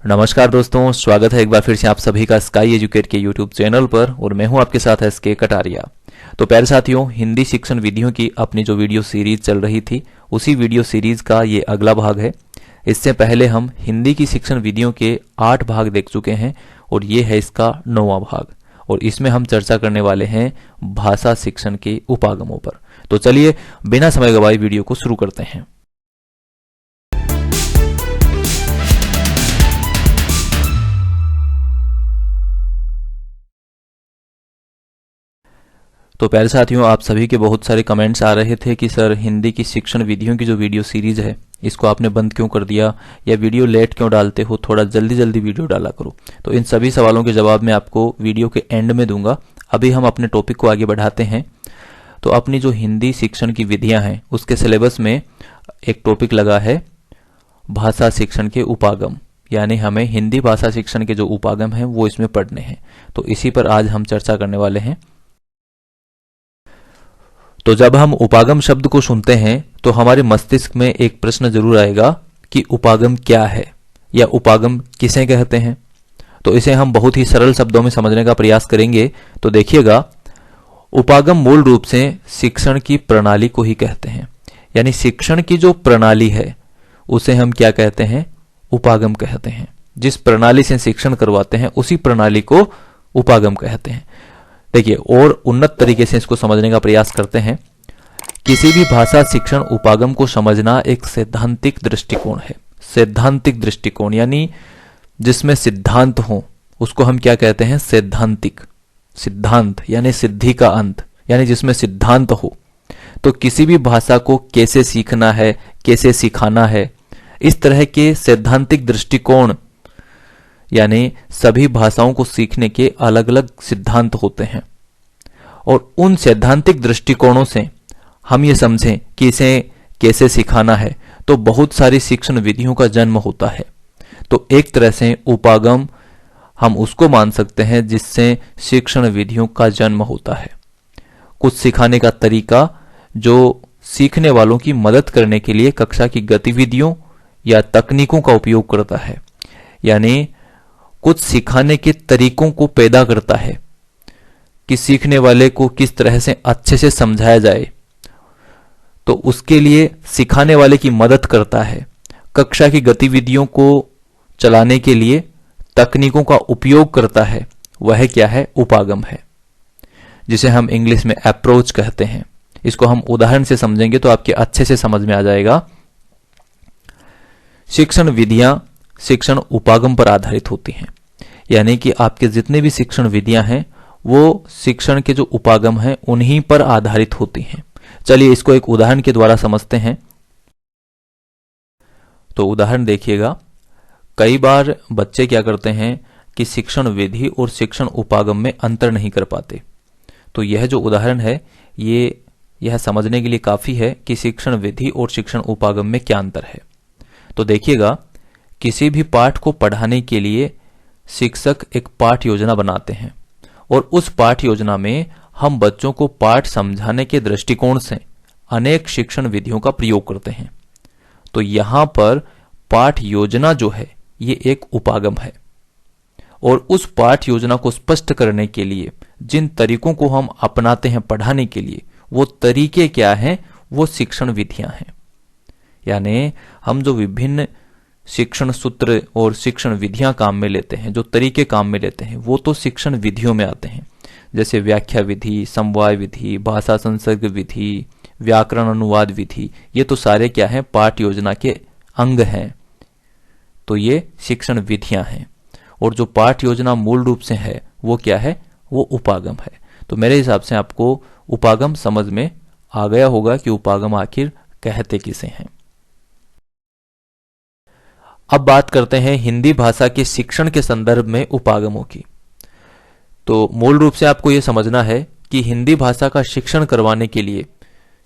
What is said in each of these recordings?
नमस्कार दोस्तों, स्वागत है एक बार फिर से आप सभी का स्काई एजुकेट के यूट्यूब चैनल पर और मैं हूं आपके साथ एसके कटारिया। तो प्यारे साथियों, हिंदी शिक्षण विधियों की अपनी जो वीडियो सीरीज चल रही थी उसी वीडियो सीरीज का ये अगला भाग है। इससे पहले हम हिंदी की शिक्षण विधियों के 8 भाग देख चुके हैं और ये है इसका 9वां भाग और इसमें हम चर्चा करने वाले हैं भाषा शिक्षण के उपागमों पर। तो चलिए बिना समय गवाए वीडियो को शुरू करते हैं। तो प्यारे साथियों, आप सभी के बहुत सारे कमेंट्स आ रहे थे कि सर हिंदी की शिक्षण विधियों की जो वीडियो सीरीज है इसको आपने बंद क्यों कर दिया या वीडियो लेट क्यों डालते हो, थोड़ा जल्दी जल्दी वीडियो डाला करो। तो इन सभी सवालों के जवाब मैं आपको वीडियो के एंड में दूंगा। अभी हम अपने टॉपिक को आगे बढ़ाते हैं। तो अपनी जो हिंदी शिक्षण की विधियां हैं उसके सिलेबस में एक टॉपिक लगा है भाषा शिक्षण के उपागम, यानी हमें हिंदी भाषा शिक्षण के जो उपागम हैं वो इसमें पढ़ने हैं। तो इसी पर आज हम चर्चा करने वाले हैं। तो जब हम उपागम शब्द को सुनते हैं तो हमारे मस्तिष्क में एक प्रश्न जरूर आएगा कि उपागम क्या है या उपागम किसे कहते हैं। तो इसे हम बहुत ही सरल शब्दों में समझने का प्रयास करेंगे। तो देखिएगा, उपागम मूल रूप से शिक्षण की प्रणाली को ही कहते हैं, यानी शिक्षण की जो प्रणाली है उसे हम क्या कहते हैं, उपागम कहते हैं। जिस प्रणाली से शिक्षण करवाते हैं उसी प्रणाली को उपागम कहते हैं। देखिए, और उन्नत तरीके से इसको समझने का प्रयास करते हैं। किसी भी भाषा शिक्षण उपागम को समझना एक सैद्धांतिक दृष्टिकोण है। सैद्धांतिक दृष्टिकोण यानी जिसमें सिद्धांत हो उसको हम क्या कहते हैं, सैद्धांतिक। सिद्धांत यानी सिद्धि का अंत, यानी जिसमें सिद्धांत हो। तो किसी भी भाषा को कैसे सीखना है, कैसे सिखाना है, इस तरह के सैद्धांतिक दृष्टिकोण, यानी सभी भाषाओं को सीखने के अलग अलग सिद्धांत होते हैं और उन सैद्धांतिक दृष्टिकोणों से हम ये समझें कि इसे कैसे सिखाना है तो बहुत सारी शिक्षण विधियों का जन्म होता है। तो एक तरह से उपागम हम उसको मान सकते हैं जिससे शिक्षण विधियों का जन्म होता है। कुछ सिखाने का तरीका जो सीखने वालों की मदद करने के लिए कक्षा की गतिविधियों या तकनीकों का उपयोग करता है, यानी कुछ सिखाने के तरीकों को पैदा करता है कि सीखने वाले को किस तरह से अच्छे से समझाया जाए। तो उसके लिए सिखाने वाले की मदद करता है। कक्षा की गतिविधियों को चलाने के लिए तकनीकों का उपयोग करता है, वह क्या है, उपागम है, जिसे हम इंग्लिश में अप्रोच कहते हैं। इसको हम उदाहरण से समझेंगे तो आपके अच्छे से समझ में आ जाएगा। शिक्षण विधियां शिक्षण उपागम पर आधारित होती हैं, यानी कि आपके जितने भी शिक्षण विधियां हैं वो शिक्षण के जो उपागम हैं उन्हीं पर आधारित होती हैं। चलिए इसको एक उदाहरण के द्वारा समझते हैं। तो उदाहरण देखिएगा, कई बार बच्चे क्या करते हैं कि शिक्षण विधि और शिक्षण उपागम में अंतर नहीं कर पाते। तो यह जो उदाहरण है यह समझने के लिए काफी है कि शिक्षण विधि और शिक्षण उपागम में क्या अंतर है। तो देखिएगा, किसी भी पाठ को पढ़ाने के लिए शिक्षक एक पाठ योजना बनाते हैं और उस पाठ योजना में हम बच्चों को पाठ समझाने के दृष्टिकोण से अनेक शिक्षण विधियों का प्रयोग करते हैं। तो यहां पर पाठ योजना जो है ये एक उपागम है और उस पाठ योजना को स्पष्ट करने के लिए जिन तरीकों को हम अपनाते हैं पढ़ाने के लिए, वो तरीके क्या हैं, वो शिक्षण विधियां हैं। यानी हम जो विभिन्न शिक्षण सूत्र और शिक्षण विधियां काम में लेते हैं, जो तरीके काम में लेते हैं, वो तो शिक्षण विधियों में आते हैं। जैसे व्याख्या विधि, समवाय विधि, भाषा संसर्ग विधि, व्याकरण अनुवाद विधि, ये तो सारे क्या हैं, पाठ योजना के अंग हैं। तो ये शिक्षण विधियां हैं और जो पाठ योजना मूल रूप से है वो क्या है, वो उपागम है। तो मेरे हिसाब से आपको उपागम समझ में आ गया होगा कि उपागम आखिर कहते किसे हैं। अब बात करते हैं हिंदी भाषा के शिक्षण के संदर्भ में उपागमों की। तो मूल रूप से आपको यह समझना है कि हिंदी भाषा का शिक्षण करवाने के लिए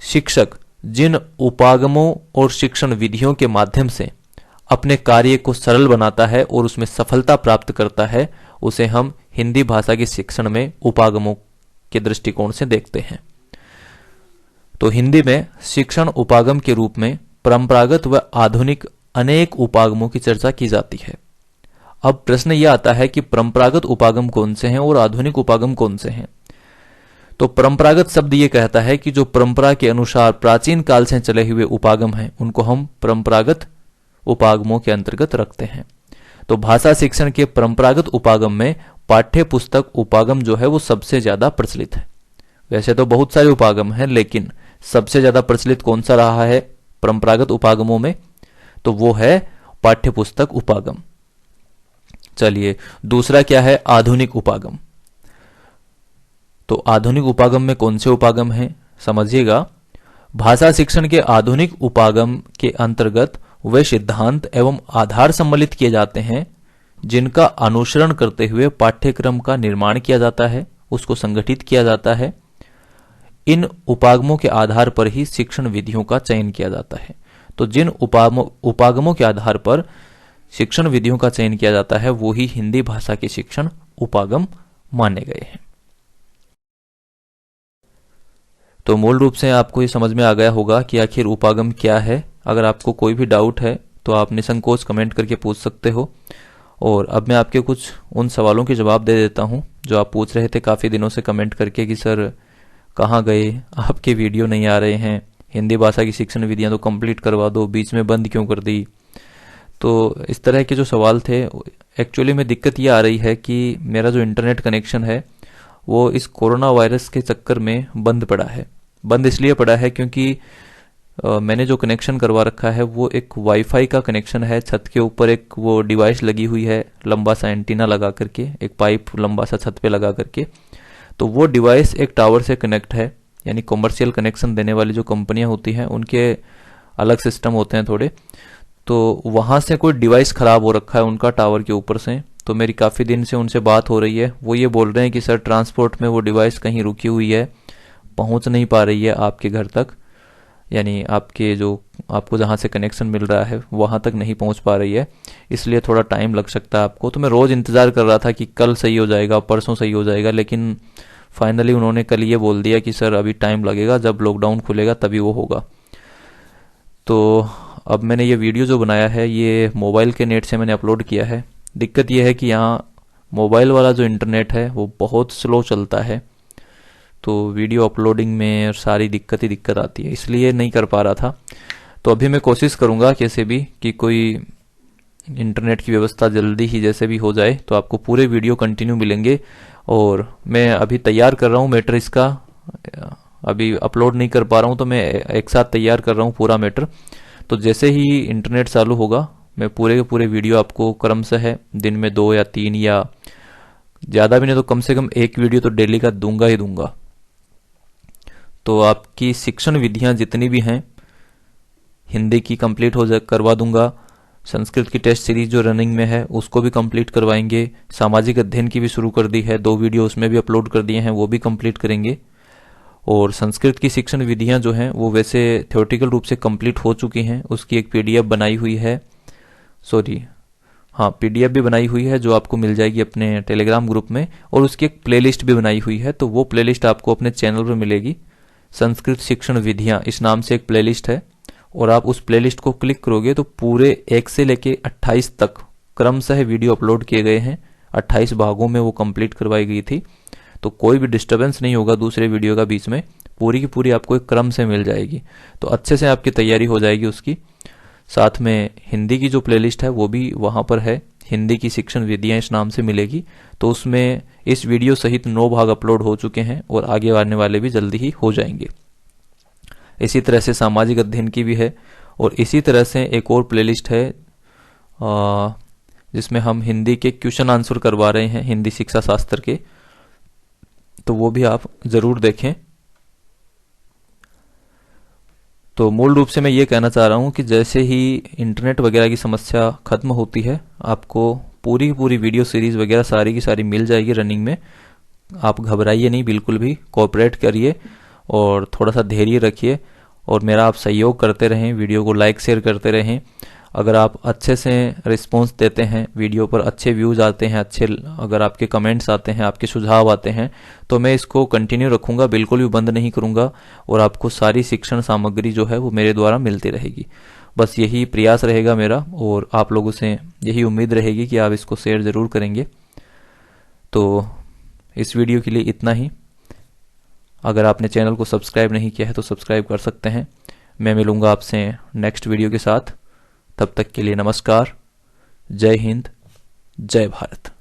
शिक्षक जिन उपागमों और शिक्षण विधियों के माध्यम से अपने कार्य को सरल बनाता है और उसमें सफलता प्राप्त करता है, उसे हम हिंदी भाषा के शिक्षण में उपागमों के दृष्टिकोण से देखते हैं। तो हिंदी में शिक्षण उपागम के रूप में परंपरागत व आधुनिक अनेक उपागमों की चर्चा की जाती है। अब प्रश्न यह आता है कि परंपरागत उपागम कौन से हैं और आधुनिक उपागम कौन से हैं। तो परंपरागत शब्द ये कहता है कि जो परंपरा के अनुसार प्राचीन काल से चले हुए उपागम हैं उनको हम परंपरागत उपागमों के अंतर्गत रखते हैं। तो भाषा शिक्षण के परंपरागत उपागम में पाठ्य पुस्तक उपागम जो है वो सबसे ज्यादा प्रचलित है। वैसे तो बहुत सारे उपागम हैं, लेकिन सबसे ज्यादा प्रचलित कौन सा रहा है परंपरागत उपागमों में, तो वो है पाठ्य पुस्तक उपागम। चलिए दूसरा क्या है, आधुनिक उपागम। तो आधुनिक उपागम में कौन से उपागम हैं समझिएगा। भाषा शिक्षण के आधुनिक उपागम के अंतर्गत वे सिद्धांत एवं आधार सम्मिलित किए जाते हैं जिनका अनुसरण करते हुए पाठ्यक्रम का निर्माण किया जाता है, उसको संगठित किया जाता है। इन उपागमों के आधार पर ही शिक्षण विधियों का चयन किया जाता है। तो जिन उपागमों के आधार पर शिक्षण विधियों का चयन किया जाता है वो ही हिंदी भाषा के शिक्षण उपागम माने गए हैं। तो मूल रूप से आपको ये समझ में आ गया होगा कि आखिर उपागम क्या है। अगर आपको कोई भी डाउट है तो आप निसंकोच कमेंट करके पूछ सकते हो। और अब मैं आपके कुछ उन सवालों के जवाब दे देता हूं जो आप पूछ रहे थे काफ़ी दिनों से कमेंट करके कि सर कहाँ गए, आपके वीडियो नहीं आ रहे हैं, हिंदी भाषा की शिक्षण विधियां तो कंप्लीट करवा दो, बीच में बंद क्यों कर दी। तो इस तरह के जो सवाल थे, एक्चुअली में दिक्कत ये आ रही है कि मेरा जो इंटरनेट कनेक्शन है वो इस कोरोना वायरस के चक्कर में बंद पड़ा है। बंद इसलिए पड़ा है क्योंकि मैंने जो कनेक्शन करवा रखा है वो एक वाईफाई का कनेक्शन है। छत के ऊपर एक वो डिवाइस लगी हुई है, लंबा सा एंटीना लगा करके, एक पाइप लंबा सा छत पे लगा करके। तो वो डिवाइस एक टावर से कनेक्ट है, यानी कॉमर्शियल कनेक्शन देने वाली जो कंपनियां होती हैं उनके अलग सिस्टम होते हैं थोड़े। तो वहां से कोई डिवाइस खराब हो रखा है उनका टावर के ऊपर से। तो मेरी काफ़ी दिन से उनसे बात हो रही है, वो ये बोल रहे हैं कि सर ट्रांसपोर्ट में वो डिवाइस कहीं रुकी हुई है, पहुंच नहीं पा रही है आपके घर तक, यानी आपके जो आपको जहां से कनेक्शन मिल रहा है वहां तक नहीं पहुंच पा रही है, इसलिए थोड़ा टाइम लग सकता है आपको। तो मैं रोज़ इंतज़ार कर रहा था कि कल सही हो जाएगा, परसों सही हो जाएगा, लेकिन फाइनली उन्होंने कल ये बोल दिया कि सर अभी टाइम लगेगा, जब लॉकडाउन खुलेगा तभी वो होगा। तो अब मैंने ये वीडियो जो बनाया है ये मोबाइल के नेट से मैंने अपलोड किया है। दिक्कत ये है कि यहाँ मोबाइल वाला जो इंटरनेट है वो बहुत स्लो चलता है, तो वीडियो अपलोडिंग में सारी दिक्कत ही दिक्कत आती है, इसलिए नहीं कर पा रहा था। तो अभी मैं कोशिश करूँगा कैसे भी कि कोई इंटरनेट की व्यवस्था जल्दी ही जैसे भी हो जाए तो आपको पूरे वीडियो कंटिन्यू मिलेंगे। और मैं अभी तैयार कर रहा हूँ मैटर इसका, अभी अपलोड नहीं कर पा रहा हूँ तो मैं एक साथ तैयार कर रहा हूँ पूरा मैटर। तो जैसे ही इंटरनेट चालू होगा मैं पूरे के पूरे वीडियो आपको क्रमशः है दिन में 2 या 3 या ज़्यादा भी नहीं तो कम से कम एक वीडियो तो डेली का दूंगा ही दूंगा। तो आपकी शिक्षण विधियां जितनी भी हैं हिंदी की कंप्लीट करवा दूंगा। संस्कृत की टेस्ट सीरीज जो रनिंग में है उसको भी कंप्लीट करवाएंगे। सामाजिक अध्ययन की भी शुरू कर दी है, 2 वीडियो उसमें भी अपलोड कर दिए हैं, वो भी कंप्लीट करेंगे। और संस्कृत की शिक्षण विधियां जो हैं वो वैसे थ्योरेटिकल रूप से कंप्लीट हो चुकी हैं, उसकी एक पीडीएफ बनाई हुई है, पीडीएफ भी बनाई हुई है जो आपको मिल जाएगी अपने टेलीग्राम ग्रुप में। और उसकी एक प्लेलिस्ट भी बनाई हुई है, तो वो प्लेलिस्ट आपको अपने चैनल पर मिलेगी। संस्कृत शिक्षण विधियां इस नाम से एक प्लेलिस्ट है, और आप उस प्लेलिस्ट को क्लिक करोगे तो पूरे 1 से लेके 28 तक क्रमशः वीडियो अपलोड किए गए हैं। 28 भागों में वो कंप्लीट करवाई गई थी, तो कोई भी डिस्टर्बेंस नहीं होगा दूसरे वीडियो का बीच में, पूरी की पूरी आपको एक क्रम से मिल जाएगी। तो अच्छे से आपकी तैयारी हो जाएगी उसकी। साथ में हिंदी की जो प्लेलिस्ट है वो भी वहाँ पर है, हिंदी की शिक्षण विधियाँ इस नाम से मिलेगी। तो उसमें इस वीडियो सहित 9 भाग अपलोड हो चुके हैं और आगे आने वाले भी जल्दी ही हो जाएंगे। इसी तरह से सामाजिक अध्ययन की भी है, और इसी तरह से एक और प्लेलिस्ट है जिसमें हम हिंदी के क्वेश्चन आंसर करवा रहे हैं, हिंदी शिक्षा शास्त्र के, तो वो भी आप जरूर देखें। तो मूल रूप से मैं ये कहना चाह रहा हूँ कि जैसे ही इंटरनेट वगैरह की समस्या खत्म होती है आपको पूरी की पूरी वीडियो सीरीज वगैरह सारी की सारी मिल जाएगी रनिंग में। आप घबराइए नहीं, बिल्कुल भी कोऑपरेट करिए और थोड़ा सा धैर्य रखिए, और मेरा आप सहयोग करते रहें, वीडियो को लाइक शेयर करते रहें। अगर आप अच्छे से रिस्पॉन्स देते हैं, वीडियो पर अच्छे व्यूज़ आते हैं, अच्छे अगर आपके कमेंट्स आते हैं, आपके सुझाव आते हैं, तो मैं इसको कंटिन्यू रखूँगा, बिल्कुल भी बंद नहीं करूँगा, और आपको सारी शिक्षण सामग्री जो है वो मेरे द्वारा मिलती रहेगी। बस यही प्रयास रहेगा मेरा, और आप लोगों से यही उम्मीद रहेगी कि आप इसको शेयर ज़रूर करेंगे। तो इस वीडियो के लिए इतना ही। अगर आपने चैनल को सब्सक्राइब नहीं किया है तो सब्सक्राइब कर सकते हैं। मैं मिलूंगा आपसे नेक्स्ट वीडियो के साथ। तब तक के लिए नमस्कार। जय हिंद, जय भारत।